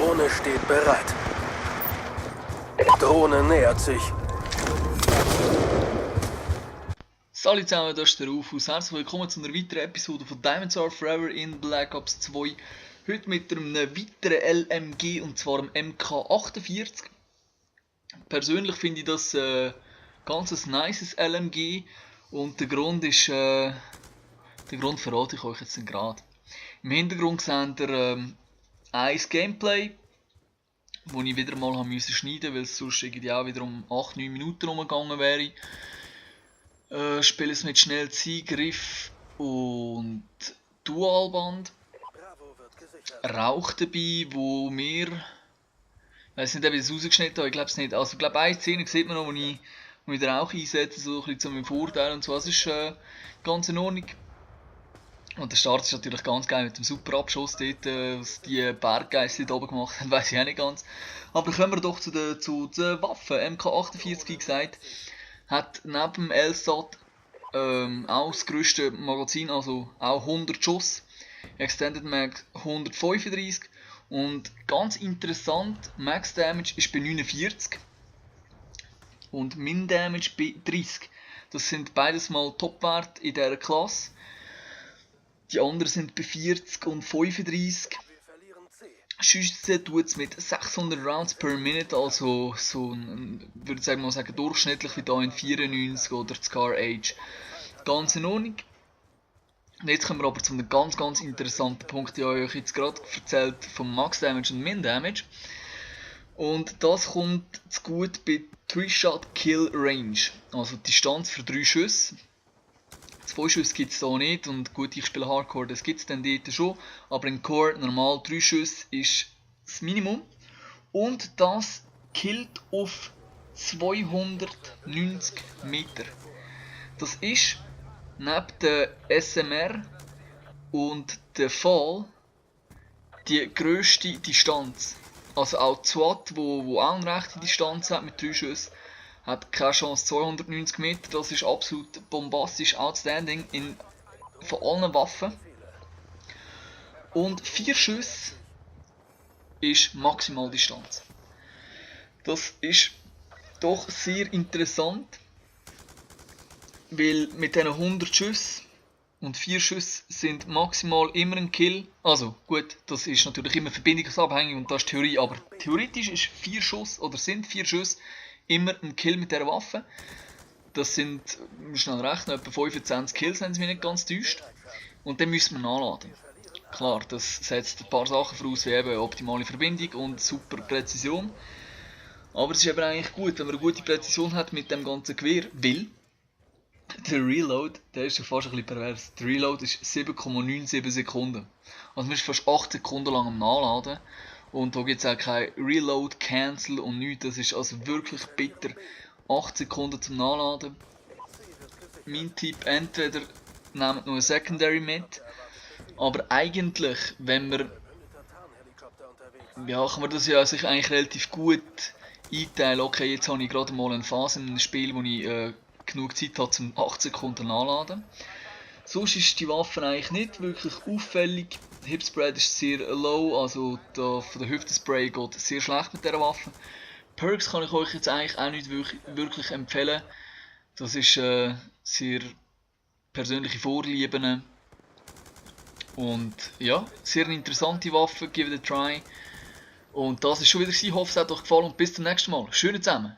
Drohne steht bereit. Drohne nähert sich. Salut zusammen, das ist der Rufus. Herzlich willkommen zu einer weiteren Episode von Diamonds Are Forever in Black Ops 2. Heute mit einem weiteren LMG und zwar dem MK48. Persönlich finde ich das ganz ein nices LMG und der Grund ist, den Grund verrate ich euch jetzt gerade. Im Hintergrund seht ihr ein Gameplay, das ich wieder mal schneiden musste, weil es sonst irgendwie auch wieder um 8-9 Minuten rumgegangen wäre. Spiele es mit Schnellziehgriff und Dualband. Rauch dabei, wo mir... Ich weiß nicht, ob ich das rausgeschnitten habe, ich glaube es nicht. Also ich glaube, eine Szene sieht man noch, wo ich den Rauch einsetze, so ein bisschen zu meinem Vorteil und so. Das ist ganz in Ordnung. Und der Start ist natürlich ganz geil mit dem super Abschuss dort, was die Berggeister da oben gemacht haben, weiß ich auch nicht ganz. Aber kommen wir doch zu den Waffen. MK48, wie gesagt, hat neben dem LSAT auch das grösste Magazin, also auch 100 Schuss. Extended Mag 135 und ganz interessant, Max Damage ist bei 49 und Min Damage bei 30. Das sind beides mal Topwerte in dieser Klasse. Die anderen sind bei 40 und 35. Schiessen tut es mit 600 Rounds per Minute, also so würde ich mal sagen, durchschnittlich wie hier in 94 oder Scar Age. Ganz in Ordnung. Und jetzt kommen wir aber zu einem ganz interessanten Punkt, den ich euch jetzt gerade erzählt vom Max Damage und Min Damage. Und das kommt zu gut bei 3-Shot Kill Range, also die Distanz für 3 Schüsse. 2 Schüsse gibt es hier nicht und gut, ich spiele Hardcore, das gibt es dann dort schon, aber in Core normal 3 Schüsse ist das Minimum und das killt auf 290 Meter. Das ist neben der SMR und der Fall die grösste Distanz. Also auch die SWAT, wo auch eine rechte Distanz hat mit 3 Schüssen, hat keine Chance 290 Meter. Das ist absolut bombastisch, outstanding von allen Waffen. Und 4 Schüsse ist Maximaldistanz. Das ist doch sehr interessant, weil mit diesen 100 Schüssen und 4 Schüsse sind maximal immer ein Kill. Also gut, das ist natürlich immer verbindungsabhängig und das ist Theorie, aber theoretisch ist 4 Schuss oder sind 4 Schüsse immer ein Kill mit dieser Waffe. Das sind, schnell rechnen, etwa 25 Kills, wenn es mich nicht ganz täuscht. Und dann müssen wir nachladen. Klar, das setzt ein paar Sachen voraus, wie eben optimale Verbindung und super Präzision. Aber es ist eben eigentlich gut, wenn man eine gute Präzision hat mit dem ganzen Gewehr, weil der Reload, der ist ja fast ein bisschen pervers. Der Reload ist 7,97 Sekunden. Also man ist fast 8 Sekunden lang am Nachladen. Und da gibt es auch kein Reload, Cancel und nichts. Das ist also wirklich bitter. 8 Sekunden zum Nachladen. Mein Tipp, entweder nehmt noch ein Secondary mit. Aber eigentlich, wenn man... Ja, kann man das ja sich eigentlich relativ gut einteilen. Okay, jetzt habe ich gerade mal eine Phase in einem Spiel, wo ich genug Zeit habe zum 8 Sekunden nachladen. Sonst ist die Waffe eigentlich nicht wirklich auffällig. Der Hipspread ist sehr low, also von der Hüftenspray geht sehr schlecht mit dieser Waffe. Perks kann ich euch jetzt eigentlich auch nicht wirklich empfehlen. Das ist sehr persönliche Vorlieben. Und ja, sehr interessante Waffe, give it a try. Und das ist schon wieder gewesen. Ich hoffe, es hat euch gefallen und bis zum nächsten Mal. Schönen zusammen!